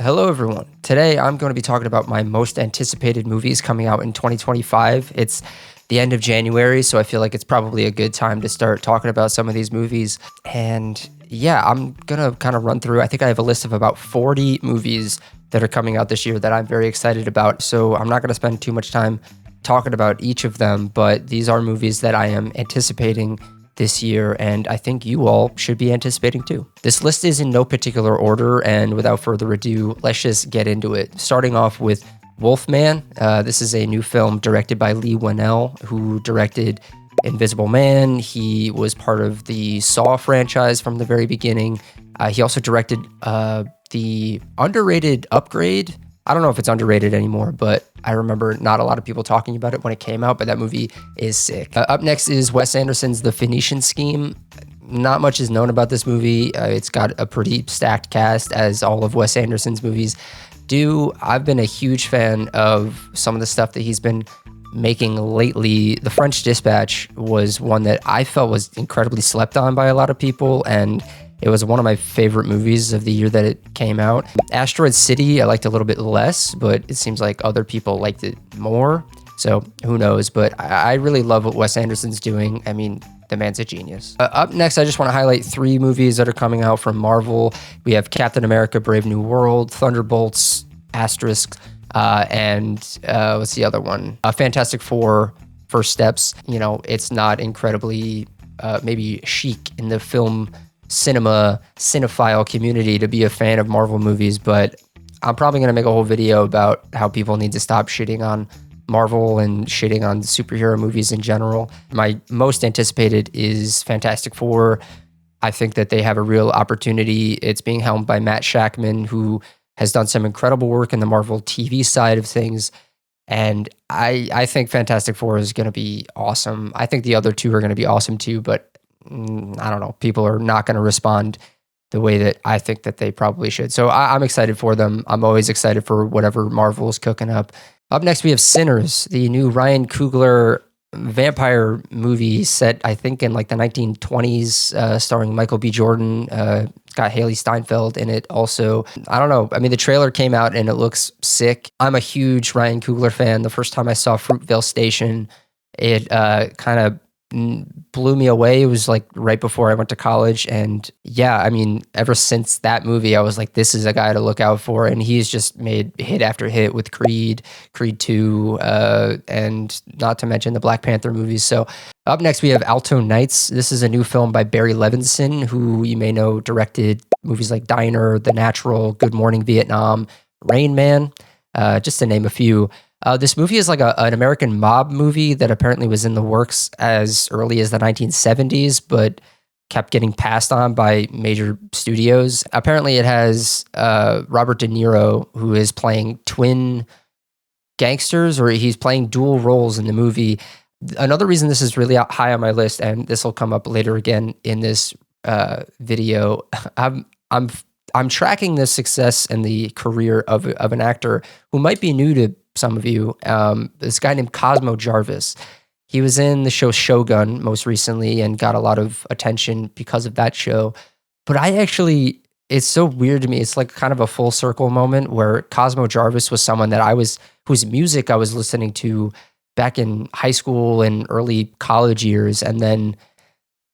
Hello, everyone. Today, I'm going to be talking about my most anticipated movies coming out in 2025. It's the end of January, so I feel like it's probably a good time to start talking about some of these movies. And yeah, I'm going to kind of run through. I think I have a list of about 40 movies that are coming out this year that I'm very excited about. So I'm not going to spend too much time talking about each of them, but these are movies that I am anticipating this year, and I think you all should be anticipating too. This list is in no particular order, and without further ado, let's just get into it. Starting off with Wolfman. This is a new film directed by Lee Winnell, who directed Invisible Man. He was part of the Saw franchise from the very beginning. He also directed the underrated Upgrade. I don't know if it's underrated anymore, but I remember not a lot of people talking about it when it came out, but that movie is sick. Up next is Wes Anderson's The Phoenician Scheme. Not much is known about this movie. It's got a pretty stacked cast, as all of Wes Anderson's movies do. I've been a huge fan of some of the stuff that he's been making lately. The French Dispatch was one that I felt was incredibly slept on by a lot of people, and it was one of my favorite movies of the year that it came out. Asteroid City, I liked a little bit less, but it seems like other people liked it more. So who knows? But I really love what Wes Anderson's doing. I mean, the man's a genius. Up next, I just want to highlight 3 movies that are coming out from Marvel. We have Captain America: Brave New World, Thunderbolts, Asterisk, and what's the other one? Fantastic Four: First Steps. You know, it's not incredibly maybe chic in the cinephile community to be a fan of Marvel movies, but I'm probably going to make a whole video about how people need to stop shitting on Marvel and shitting on superhero movies in general. My most anticipated is Fantastic Four. I think that they have a real opportunity. It's being helmed by Matt Shakman, who has done some incredible work in the Marvel TV side of things. And I think Fantastic Four is going to be awesome. I think the other 2 are going to be awesome too, but I don't know. People are not going to respond the way that I think that they probably should. So I'm excited for them. I'm always excited for whatever Marvel is cooking up. Up next, we have Sinners, the new Ryan Coogler vampire movie set, I think, in like the 1920s, starring Michael B. Jordan. It's got Haley Steinfeld in it also. I don't know. I mean, the trailer came out and it looks sick. I'm a huge Ryan Coogler fan. The first time I saw Fruitvale Station, it kind of blew me away. It was like right before I went to college, and yeah, I mean, ever since that movie, I was like, this is a guy to look out for, and he's just made hit after hit with Creed 2, and not to mention the Black Panther movies. So up next, we have Alon Knights. This is a new film by Barry Levinson, who you may know directed movies like Diner, The Natural, Good Morning Vietnam, Rain Man, just to name a few. This movie is like an American mob movie that apparently was in the works as early as the 1970s, but kept getting passed on by major studios. Apparently it has Robert De Niro, who is playing twin gangsters, or he's playing dual roles in the movie. Another reason this is really high on my list, and this will come up later again in this video, I'm tracking the success and the career of an actor who might be new to some of you. This guy named Cosmo Jarvis. He was in the show Shogun most recently and got a lot of attention because of that show. But it's so weird to me. It's like kind of a full circle moment where Cosmo Jarvis was someone that whose music I was listening to back in high school and early college years. And then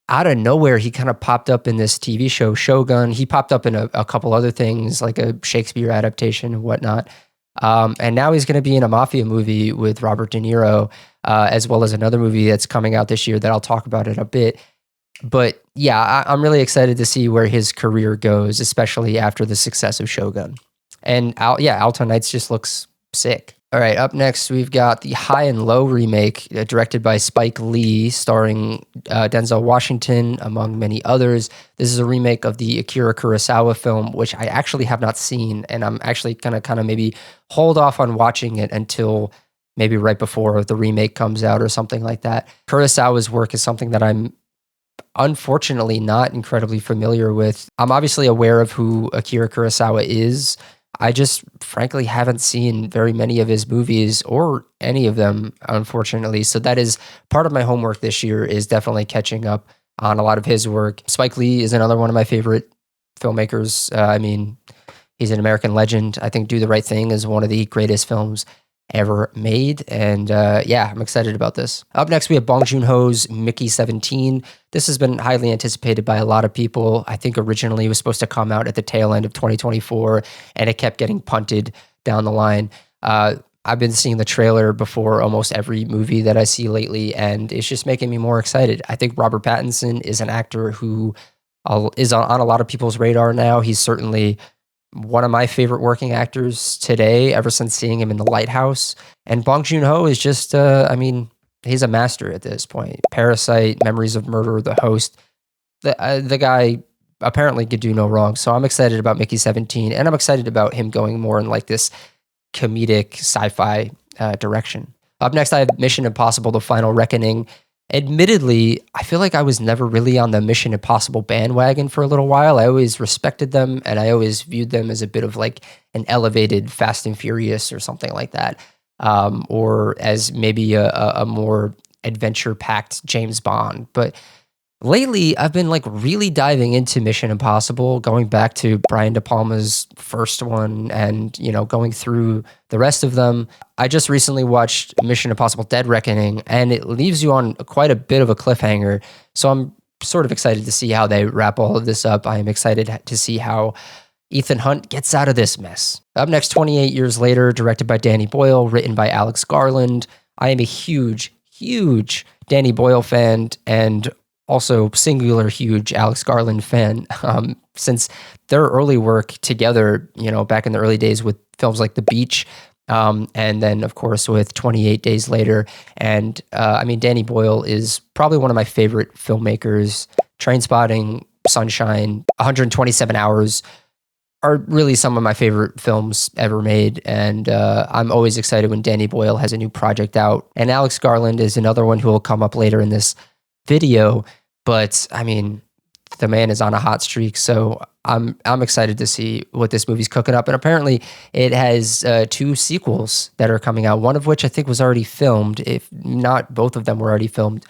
out of nowhere, he kind of popped up in this TV show, Shogun. He popped up in a couple other things, like a Shakespeare adaptation and whatnot. And now he's going to be in a mafia movie with Robert De Niro, as well as another movie that's coming out this year that I'll talk about in a bit. But yeah, I'm really excited to see where his career goes, especially after the success of Shogun. And Alon Knights just looks sick. All right, up next, we've got the High and Low remake, directed by Spike Lee, starring Denzel Washington, among many others. This is a remake of the Akira Kurosawa film, which I actually have not seen, and I'm actually going to kind of maybe hold off on watching it until maybe right before the remake comes out or something like that. Kurosawa's work is something that I'm unfortunately not incredibly familiar with. I'm obviously aware of who Akira Kurosawa is. I just frankly haven't seen very many of his movies or any of them, unfortunately. So that is part of my homework this year, is definitely catching up on a lot of his work. Spike Lee is another one of my favorite filmmakers. I mean, He's an American legend. I think Do the Right Thing is one of the greatest films ever made. And yeah, I'm excited about this. Up next, we have Bong Joon-ho's Mickey 17. This has been highly anticipated by a lot of people. I think originally it was supposed to come out at the tail end of 2024, and it kept getting punted down the line. I've been seeing the trailer before almost every movie that I see lately, and it's just making me more excited. I think Robert Pattinson is an actor who is on a lot of people's radar now. He's certainly one of my favorite working actors today, ever since seeing him in The Lighthouse. And Bong Joon-ho is just, I mean, he's a master at this point. Parasite, Memories of Murder, The Host. The guy apparently could do no wrong. So I'm excited about Mickey 17, and I'm excited about him going more in like this comedic sci-fi direction. Up next, I have Mission Impossible: The Final Reckoning. Admittedly, I feel like I was never really on the Mission Impossible bandwagon for a little while. I always respected them, and I always viewed them as a bit of like an elevated Fast and Furious or something like that, or as maybe a more adventure-packed James Bond. But lately, I've been like really diving into Mission Impossible, going back to Brian De Palma's first one and, you know, going through the rest of them. I just recently watched Mission Impossible: Dead Reckoning, and it leaves you on quite a bit of a cliffhanger. So I'm sort of excited to see how they wrap all of this up. I am excited to see how Ethan Hunt gets out of this mess. Up next, 28 Years Later, directed by Danny Boyle, written by Alex Garland. I am a huge Danny Boyle fan, and also singular huge Alex Garland fan, since their early work together, you know, back in the early days with films like The Beach, and then of course with 28 Days Later. And I mean, Danny Boyle is probably one of my favorite filmmakers. Trainspotting, Sunshine, 127 Hours are really some of my favorite films ever made. And I'm always excited when Danny Boyle has a new project out. And Alex Garland is another one who will come up later in this video. But I mean, the man is on a hot streak, so I'm excited to see what this movie's cooking up. And apparently, it has 2 sequels that are coming out. One of which I think was already filmed, if not both of them were already filmed.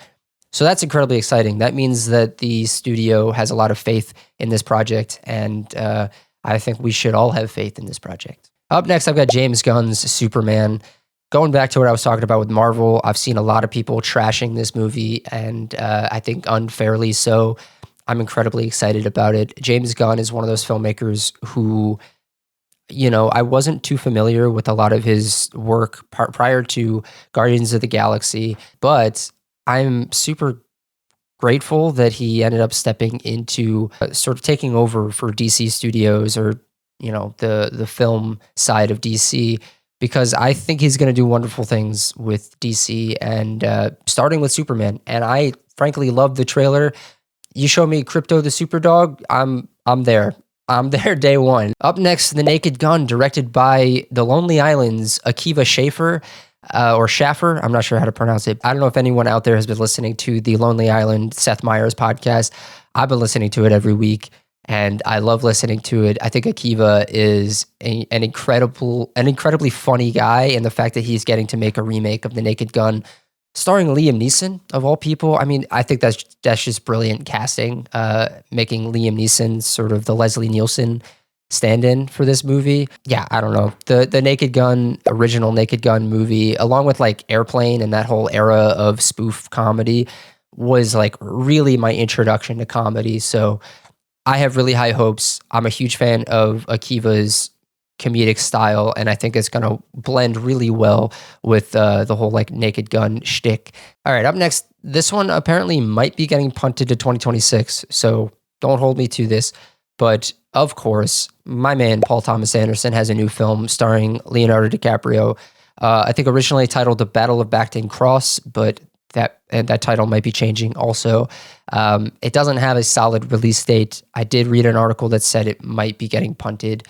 So that's incredibly exciting. That means that the studio has a lot of faith in this project, and I think we should all have faith in this project. Up next, I've got James Gunn's Superman. Going back to what I was talking about with Marvel, I've seen a lot of people trashing this movie, and I think unfairly so. I'm incredibly excited about it. James Gunn is one of those filmmakers who, you know, I wasn't too familiar with a lot of his work prior to Guardians of the Galaxy, but I'm super grateful that he ended up stepping into sort of taking over for DC Studios, or, you know, the film side of DC, because I think he's going to do wonderful things with DC, and starting with Superman. And I frankly love the trailer. You show me Crypto the Superdog, I'm there. I'm there day one. Up next, The Naked Gun, directed by The Lonely Island's Akiva Schaffer, or Schaffer. I'm not sure how to pronounce it. I don't know if anyone out there has been listening to the Lonely Island Seth Meyers podcast. I've been listening to it every week, and I love listening to it. I think Akiva is an incredibly funny guy, and the fact that he's getting to make a remake of The Naked Gun starring Liam Neeson, of all people. I mean, I think that's just brilliant casting, making Liam Neeson sort of the Leslie Nielsen stand-in for this movie. Yeah, I don't know. The Naked Gun, original Naked Gun movie, along with like Airplane and that whole era of spoof comedy, was like really my introduction to comedy. So I have really high hopes. I'm a huge fan of Akiva's comedic style, and I think it's going to blend really well with the whole like Naked Gun shtick. All right, up next, this one apparently might be getting punted to 2026, so don't hold me to this. But of course, my man Paul Thomas Anderson has a new film starring Leonardo DiCaprio. I think originally titled The Battle of Bacton Cross, but that title might be changing also. It doesn't have a solid release date. I did read an article that said it might be getting punted.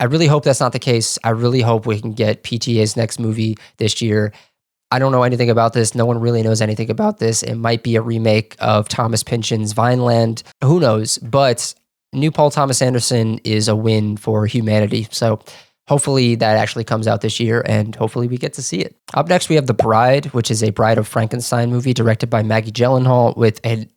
I really hope that's not the case. I really hope we can get PTA's next movie this year. I don't know anything about this. No one really knows anything about this. It might be a remake of Thomas Pynchon's Vineland. Who knows? But new Paul Thomas Anderson is a win for humanity. So hopefully that actually comes out this year, and hopefully we get to see it. Up next, we have The Bride, which is a Bride of Frankenstein movie directed by Maggie Gyllenhaal with an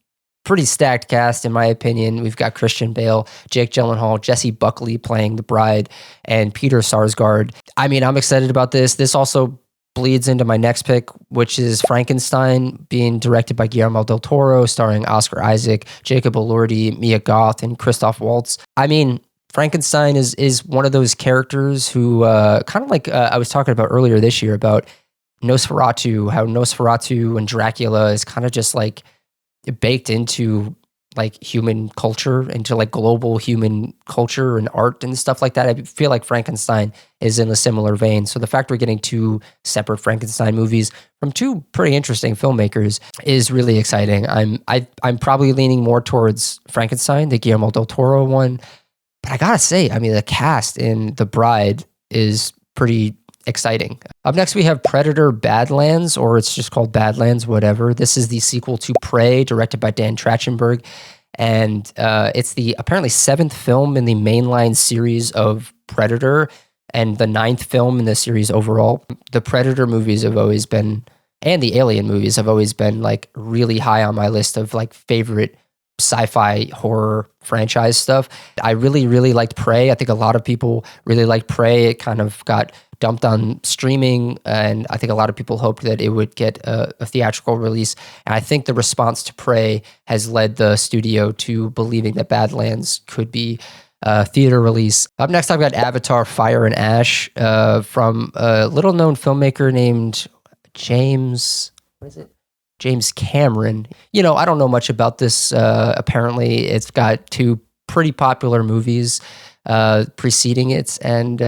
pretty stacked cast, in my opinion. We've got Christian Bale, Jake Gyllenhaal, Jesse Buckley playing the bride, and Peter Sarsgaard. I mean, I'm excited about this. This also bleeds into my next pick, which is Frankenstein, being directed by Guillermo del Toro, starring Oscar Isaac, Jacob Elordi, Mia Goth, and Christoph Waltz. I mean, Frankenstein is one of those characters who kind of like I was talking about earlier this year about Nosferatu, how Nosferatu and Dracula is kind of just like baked into like human culture, into like global human culture and art and stuff like that. I feel like Frankenstein is in a similar vein. So the fact we're getting two separate Frankenstein movies from two pretty interesting filmmakers is really exciting. I'm probably leaning more towards Frankenstein, the Guillermo del Toro one. But I gotta say, I mean, the cast in The Bride is pretty exciting. Up next, we have Predator Badlands, or it's just called Badlands, whatever. This is the sequel to Prey, directed by Dan Trachtenberg. And it's the apparently 7th film in the mainline series of Predator and the 9th film in the series overall. The Predator movies have always been, and the Alien movies have always been like really high on my list of like favorite sci-fi horror franchise stuff. I really, really liked Prey. I think a lot of people really liked Prey. It kind of got dumped on streaming, and I think a lot of people hoped that it would get a theatrical release. And I think the response to Prey has led the studio to believing that Badlands could be a theater release. Up next, I've got Avatar: Fire and Ash from a little-known filmmaker named James Cameron. You know, I don't know much about this. Apparently, it's got 2 pretty popular movies preceding it, and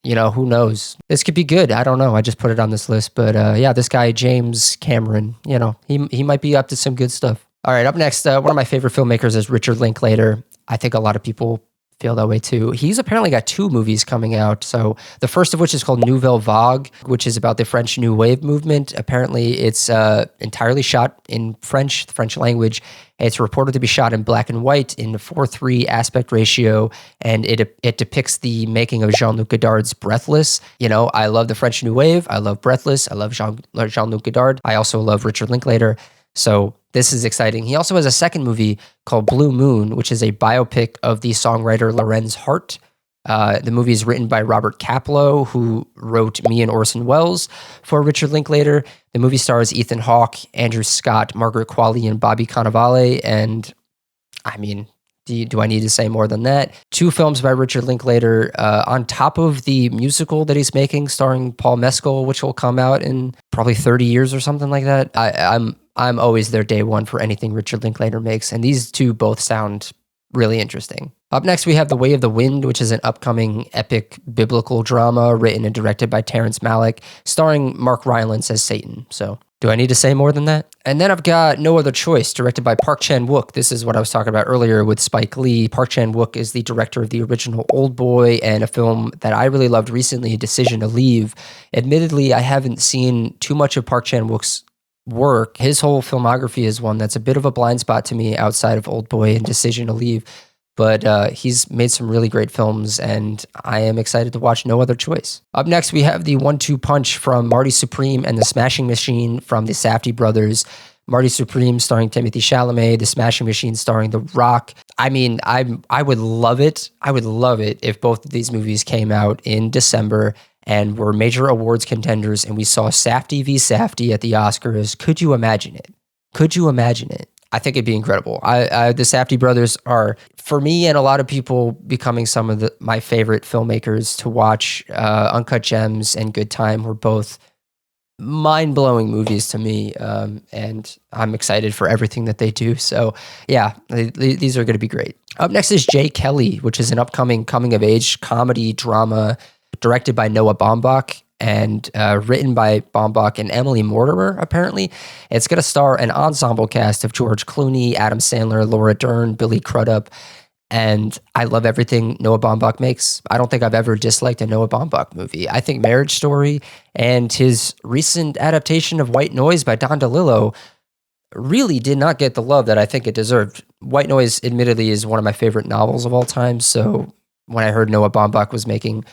you know, who knows? This could be good. I don't know. I just put it on this list, but yeah, this guy James Cameron, you know, he might be up to some good stuff. All right, up next, one of my favorite filmmakers is Richard Linklater. I think a lot of people feel that way too. He's apparently got 2 movies coming out. So the first of which is called Nouvelle Vague, which is about the French New Wave movement. Apparently it's entirely shot in French, the French language. It's reported to be shot in black and white in 4:3 aspect ratio, and it depicts the making of Jean-Luc Godard's Breathless. You know, I love the French New Wave. I love Breathless. I love Jean-Luc Godard. I also love Richard Linklater. So this is exciting. He also has a second movie called Blue Moon, which is a biopic of the songwriter Lorenz Hart. The movie is written by Robert Kaplow, who wrote Me and Orson Welles for Richard Linklater. The movie stars Ethan Hawke, Andrew Scott, Margaret Qualley, and Bobby Cannavale. And I mean, do I need to say more than that? 2 films by Richard Linklater on top of the musical that he's making starring Paul Mescal, which will come out in probably 30 years or something like that. I'm always their day one for anything Richard Linklater makes, and these 2 both sound really interesting. Up next, we have The Way of the Wind, which is an upcoming epic biblical drama written and directed by Terrence Malick, starring Mark Rylance as Satan. So, do I need to say more than that? And then I've got No Other Choice, directed by Park Chan-wook. This is what I was talking about earlier with Spike Lee. Park Chan-wook is the director of the original Old Boy and a film that I really loved recently, Decision to Leave. Admittedly, I haven't seen too much of Park Chan-wook's work. His whole filmography is one that's a bit of a blind spot to me outside of Old Boy and Decision to Leave. But he's made some really great films, and I am excited to watch No Other Choice. Up next, we have the 1-2 punch from Marty Supreme and the Smashing Machine from the Safdie brothers. Marty Supreme starring Timothée Chalamet, the Smashing Machine starring The Rock. I mean, I would love it. I would love it if both of these movies came out in December and were major awards contenders, and we saw Safdie v. Safdie at the Oscars. Could you imagine it? Could you imagine it? I think it'd be incredible. The Safdie brothers are, for me and a lot of people, becoming some of my favorite filmmakers to watch. Uncut Gems and Good Time were both mind-blowing movies to me, and I'm excited for everything that they do. So yeah, these are going to be great. Up next is Jay Kelly, which is an upcoming coming-of-age comedy drama directed by Noah Baumbach and written by Baumbach and Emily Mortimer, apparently. It's going to star an ensemble cast of George Clooney, Adam Sandler, Laura Dern, Billy Crudup, and I love everything Noah Baumbach makes. I don't think I've ever disliked a Noah Baumbach movie. I think Marriage Story and his recent adaptation of White Noise by Don DeLillo really did not get the love that I think it deserved. White Noise, admittedly, is one of my favorite novels of all time, so when I heard Noah Baumbach was making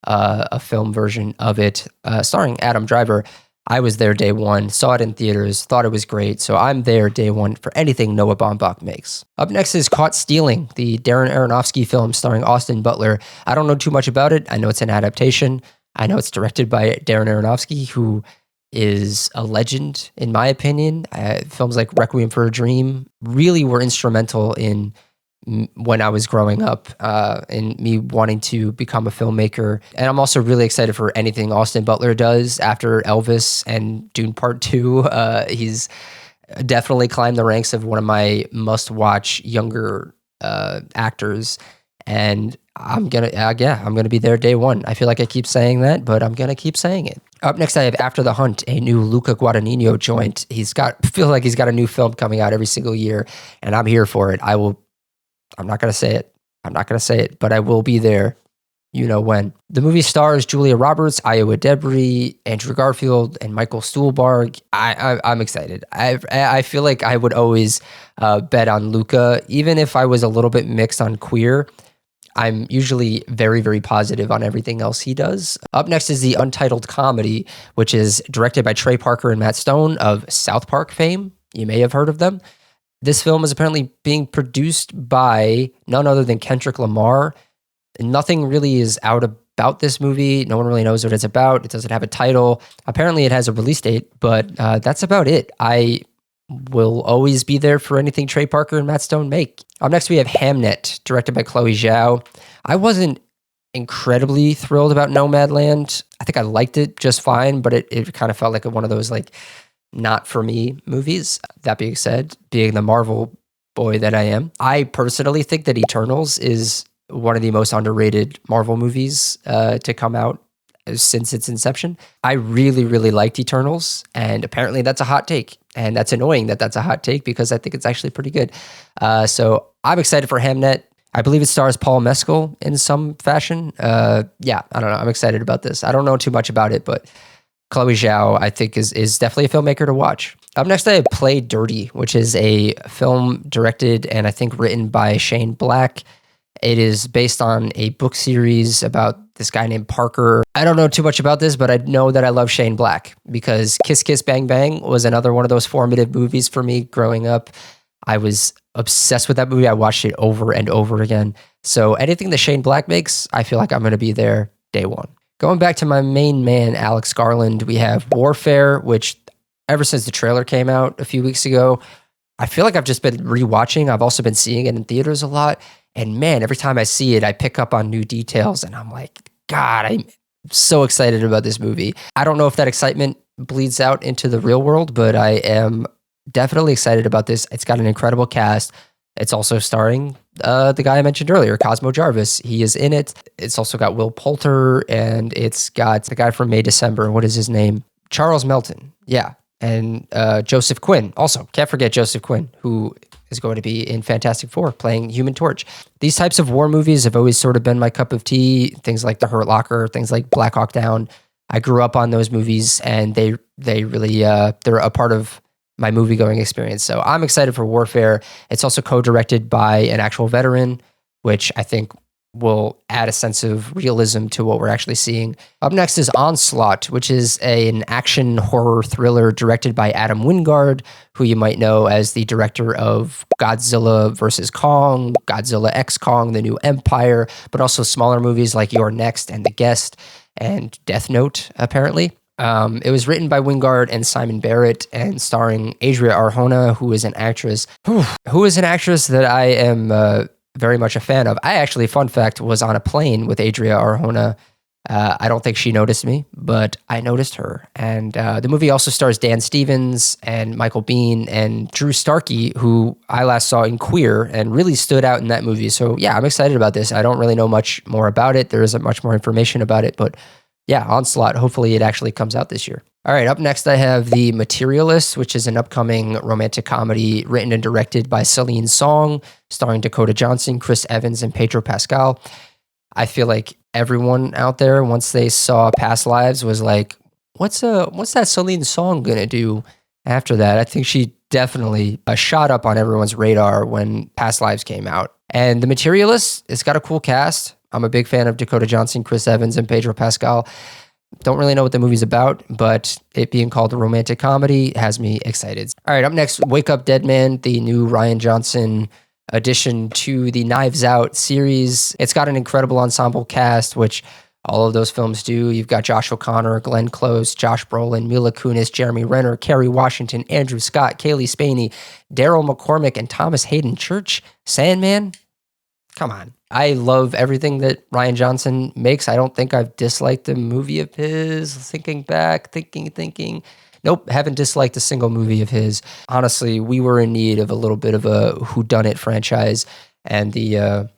a film version of it, starring Adam Driver, I was there day one, saw it in theaters, thought it was great. So I'm there day one for anything Noah Baumbach makes. Up next is Caught Stealing, the Darren Aronofsky film starring Austin Butler. I don't know too much about it. I know it's an adaptation. I know it's directed by Darren Aronofsky, who is a legend, in my opinion. Films like Requiem for a Dream really were instrumental in when I was growing up, in me wanting to become a filmmaker. And I'm also really excited for anything Austin Butler does after Elvis and Dune Part 2. He's definitely climbed the ranks of one of my must-watch younger actors. And I'm gonna be there day one. I feel like I keep saying that, but I'm gonna keep saying it. Up next, I have After the Hunt, a new Luca Guadagnino joint. Feel like he's got a new film coming out every single year, and I'm here for it. I'm not going to say it, but I will be there. You know when. The movie stars Julia Roberts, Iowa Debris, Andrew Garfield, and Michael Stuhlbarg. I'm excited. I feel like I would always bet on Luca, even if I was a little bit mixed on queer. I'm usually very, very positive on everything else he does. Up next is the Untitled Comedy, which is directed by Trey Parker and Matt Stone of South Park fame. You may have heard of them. This film is apparently being produced by none other than Kendrick Lamar. Nothing really is out about this movie. No one really knows what it's about. It doesn't have a title. Apparently it has a release date, but that's about it. I will always be there for anything Trey Parker and Matt Stone make. Up next, we have Hamnet, directed by Chloe Zhao. I wasn't incredibly thrilled about Nomadland. I think I liked it just fine, but it kind of felt like one of those like not for me movies. That being said, being the Marvel boy that I am, I personally think that Eternals is one of the most underrated Marvel movies to come out since its inception. I really, really liked Eternals, and apparently that's a hot take. And that's annoying that that's a hot take because I think it's actually pretty good. So I'm excited for Hamnet. I believe it stars Paul Mescal in some fashion. I don't know. I'm excited about this. I don't know too much about it, but Chloe Zhao, I think, is definitely a filmmaker to watch. Up next, I have Play Dirty, which is a film directed and I think written by Shane Black. It is based on a book series about this guy named Parker. I don't know too much about this, but I know that I love Shane Black because Kiss Kiss Bang Bang was another one of those formative movies for me growing up. I was obsessed with that movie. I watched it over and over again. So anything that Shane Black makes, I feel like I'm going to be there day one. Going back to my main man, Alex Garland, we have Warfare, which ever since the trailer came out a few weeks ago, I feel like I've just been rewatching. I've also been seeing it in theaters a lot. And man, every time I see it, I pick up on new details and I'm like, God, I'm so excited about this movie. I don't know if that excitement bleeds out into the real world, but I am definitely excited about this. It's got an incredible cast. It's also starring the guy I mentioned earlier, Cosmo Jarvis. He is in it. It's also got Will Poulter, and it's got the guy from May December. What is his name? Charles Melton. Yeah. And Joseph Quinn. Also, can't forget Joseph Quinn, who is going to be in Fantastic Four playing Human Torch. These types of war movies have always sort of been my cup of tea. Things like The Hurt Locker, things like Black Hawk Down. I grew up on those movies, and they really they're a part of my movie-going experience. So I'm excited for Warfare. It's also co-directed by an actual veteran, which I think will add a sense of realism to what we're actually seeing. Up next is Onslaught, which is an action horror thriller directed by Adam Wingard, who you might know as the director of Godzilla vs. Kong, Godzilla X Kong, The New Empire, but also smaller movies like You're Next and The Guest and Death Note, apparently. It was written by Wingard and Simon Barrett and starring Adria Arjona, who is an actress that I am very much a fan of. I actually, fun fact, was on a plane with Adria Arjona. I don't think she noticed me, but I noticed her. And the movie also stars Dan Stevens and Michael Biehn and Drew Starkey, who I last saw in Queer and really stood out in that movie. So yeah, I'm excited about this. I don't really know much more about it. There isn't much more information about it, but yeah, Onslaught. Hopefully it actually comes out this year. All right, up next I have The Materialist, which is an upcoming romantic comedy written and directed by Celine Song, starring Dakota Johnson, Chris Evans, and Pedro Pascal. I feel like everyone out there, once they saw Past Lives, was like, what's that Celine Song gonna do after that? I think she definitely shot up on everyone's radar when Past Lives came out. And The Materialist, it's got a cool cast. I'm a big fan of Dakota Johnson, Chris Evans, and Pedro Pascal. Don't really know what the movie's about, but it being called a romantic comedy has me excited. All right, up next, Wake Up Dead Man, the new Rian Johnson addition to the Knives Out series. It's got an incredible ensemble cast, which all of those films do. You've got Josh O'Connor, Glenn Close, Josh Brolin, Mila Kunis, Jeremy Renner, Kerry Washington, Andrew Scott, Kaylee Spaney, Daryl McCormick, and Thomas Hayden Church. Sandman? Come on. I love everything that Rian Johnson makes. I don't think I've disliked a movie of his. Thinking back, thinking. Nope, haven't disliked a single movie of his. Honestly, we were in need of a little bit of a whodunit franchise, and the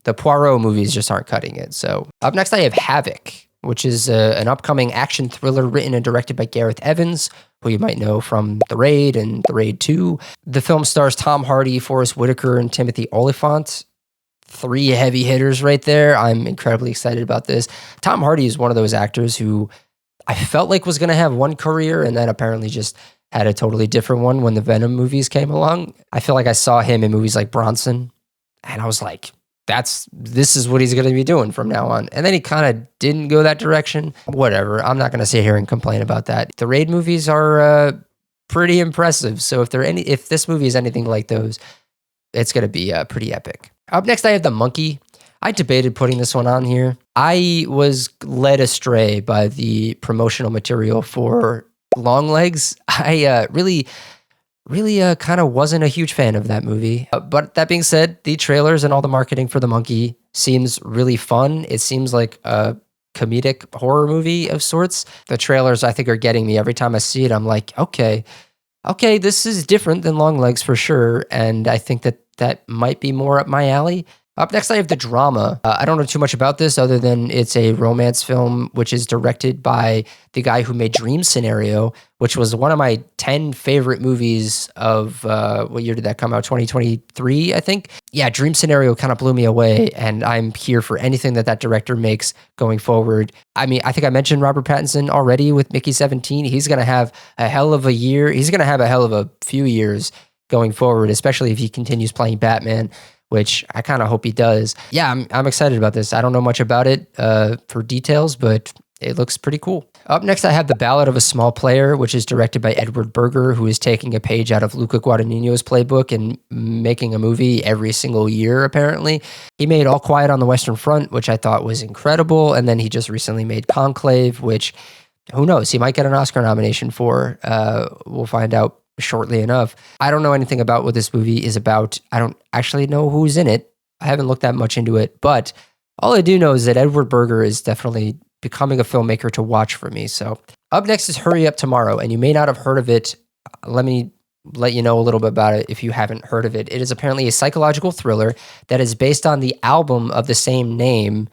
Poirot movies just aren't cutting it. So up next, I have Havoc, which is an upcoming action thriller written and directed by Gareth Evans, who you might know from The Raid and The Raid 2. The film stars Tom Hardy, Forrest Whitaker, and Timothy Olyphant. 3 heavy hitters right there. I'm incredibly excited about this. Tom Hardy is one of those actors who I felt like was going to have one career and then apparently just had a totally different one when the Venom movies came along. I feel like I saw him in movies like Bronson, and I was like, this is what he's going to be doing from now on. And then he kind of didn't go that direction. Whatever. I'm not going to sit here and complain about that. The Raid movies are pretty impressive. So if this movie is anything like those, it's going to be pretty epic. Up next, I have The Monkey. I debated putting this one on here. I was led astray by the promotional material for Longlegs. I really kind of wasn't a huge fan of that movie. But that being said, the trailers and all the marketing for The Monkey seems really fun. It seems like a comedic horror movie of sorts. The trailers, I think, are getting me. Every time I see it, I'm like, okay, this is different than Longlegs for sure. And I think that might be more up my alley. Up next, I have The Drama. I don't know too much about this other than it's a romance film, which is directed by the guy who made Dream Scenario, which was one of my 10 favorite movies of, what year did that come out? 2023, I think. Yeah, Dream Scenario kind of blew me away, and I'm here for anything that director makes going forward. I mean, I think I mentioned Robert Pattinson already with Mickey 17. He's going to have a hell of a year. He's going to have a hell of a few years going forward, especially if he continues playing Batman, which I kind of hope he does. Yeah, I'm excited about this. I don't know much about it for details, but it looks pretty cool. Up next, I have The Ballot of a Small Player, which is directed by Edward Berger, who is taking a page out of Luca Guadagnino's playbook and making a movie every single year, apparently. He made All Quiet on the Western Front, which I thought was incredible, and then he just recently made Conclave, which, who knows, he might get an Oscar nomination for. We'll find out shortly enough. I don't know anything about what this movie is about. I don't actually know who's in it. I haven't looked that much into it, but all I do know is that Edward Berger is definitely becoming a filmmaker to watch for me. So up next is Hurry Up Tomorrow, and you may not have heard of it. Let me let you know a little bit about it if you haven't heard of it. It is apparently a psychological thriller that is based on the album of the same name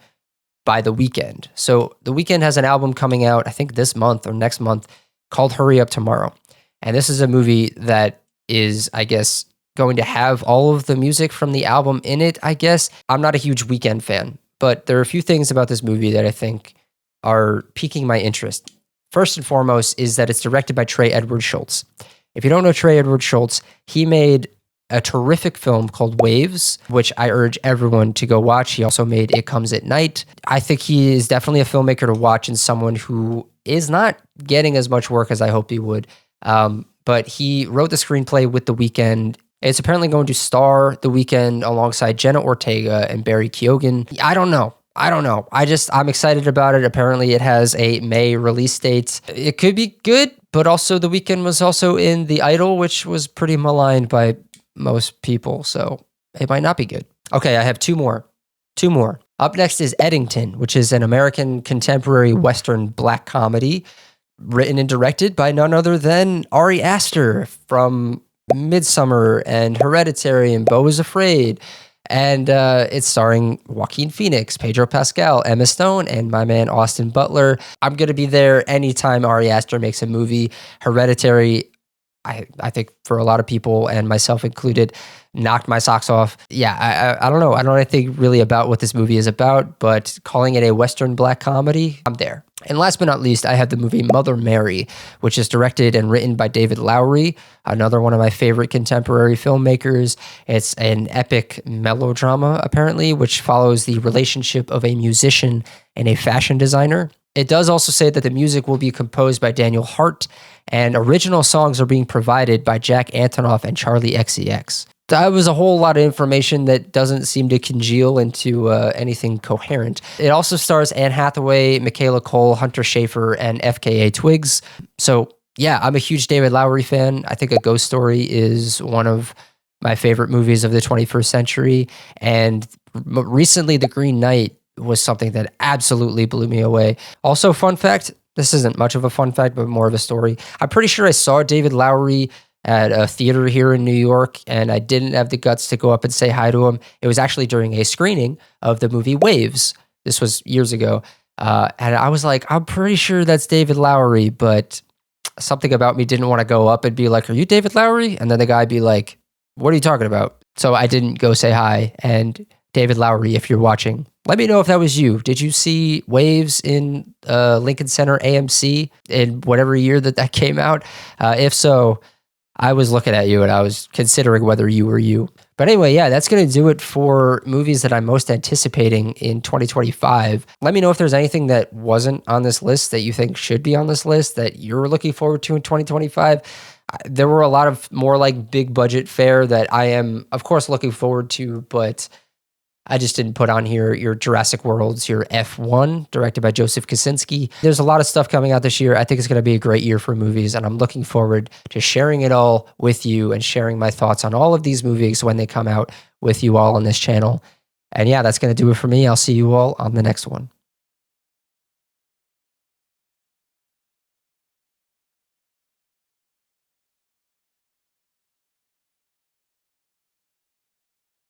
by The Weeknd. So The Weeknd has an album coming out, I think this month or next month, called Hurry Up Tomorrow. And this is a movie that is, I guess, going to have all of the music from the album in it, I guess. I'm not a huge Weeknd fan, but there are a few things about this movie that I think are piquing my interest. First and foremost is that it's directed by Trey Edward Schultz. If you don't know Trey Edward Schultz, he made a terrific film called Waves, which I urge everyone to go watch. He also made It Comes at Night. I think he is definitely a filmmaker to watch and someone who is not getting as much work as I hoped he would. But he wrote the screenplay with The Weeknd. It's apparently going to star The Weeknd alongside Jenna Ortega and Barry Keoghan. I don't know. I'm excited about it. Apparently it has a May release date. It could be good, but also The Weeknd was also in The Idol, which was pretty maligned by most people. So it might not be good. Okay, I have two more. Up next is Edington, which is an American contemporary Western black comedy written and directed by none other than Ari Aster from Midsummer and Hereditary and Beau is Afraid. And it's starring Joaquin Phoenix, Pedro Pascal, Emma Stone, and my man Austin Butler. I'm going to be there anytime Ari Aster makes a movie. Hereditary, I think for a lot of people, and myself included, knocked my socks off. Yeah, I don't know. I don't know anything really about what this movie is about, but calling it a Western black comedy, I'm there. And last but not least, I have the movie Mother Mary, which is directed and written by David Lowery, another one of my favorite contemporary filmmakers. It's an epic melodrama, apparently, which follows the relationship of a musician and a fashion designer. It does also say that the music will be composed by Daniel Hart, and original songs are being provided by Jack Antonoff and Charlie XCX. That was a whole lot of information that doesn't seem to congeal into anything coherent. It also stars Anne Hathaway, Michaela Cole, Hunter Schafer, and FKA Twigs. So yeah, I'm a huge David Lowery fan. I think A Ghost Story is one of my favorite movies of the 21st century. And recently, The Green Knight was something that absolutely blew me away. Also, fun fact, this isn't much of a fun fact, but more of a story. I'm pretty sure I saw David Lowery at a theater here in New York, and I didn't have the guts to go up and say hi to him. It was actually during a screening of the movie Waves. This was years ago. And I was like, I'm pretty sure that's David Lowery, but something about me didn't want to go up and be like, are you David Lowery? And then the guy be like, what are you talking about? So I didn't go say hi. And David Lowery, if you're watching, let me know if that was you. Did you see Waves in Lincoln Center AMC in whatever year that came out? If so, I was looking at you and I was considering whether you were you. But anyway, yeah, that's going to do it for movies that I'm most anticipating in 2025. Let me know if there's anything that wasn't on this list that you think should be on this list that you're looking forward to in 2025. There were a lot of more like big budget fare that I am, of course, looking forward to, but I just didn't put on here your Jurassic Worlds, your F1, directed by Joseph Kosinski. There's a lot of stuff coming out this year. I think it's going to be a great year for movies, and I'm looking forward to sharing it all with you and sharing my thoughts on all of these movies when they come out with you all on this channel. And yeah, that's going to do it for me. I'll see you all on the next one.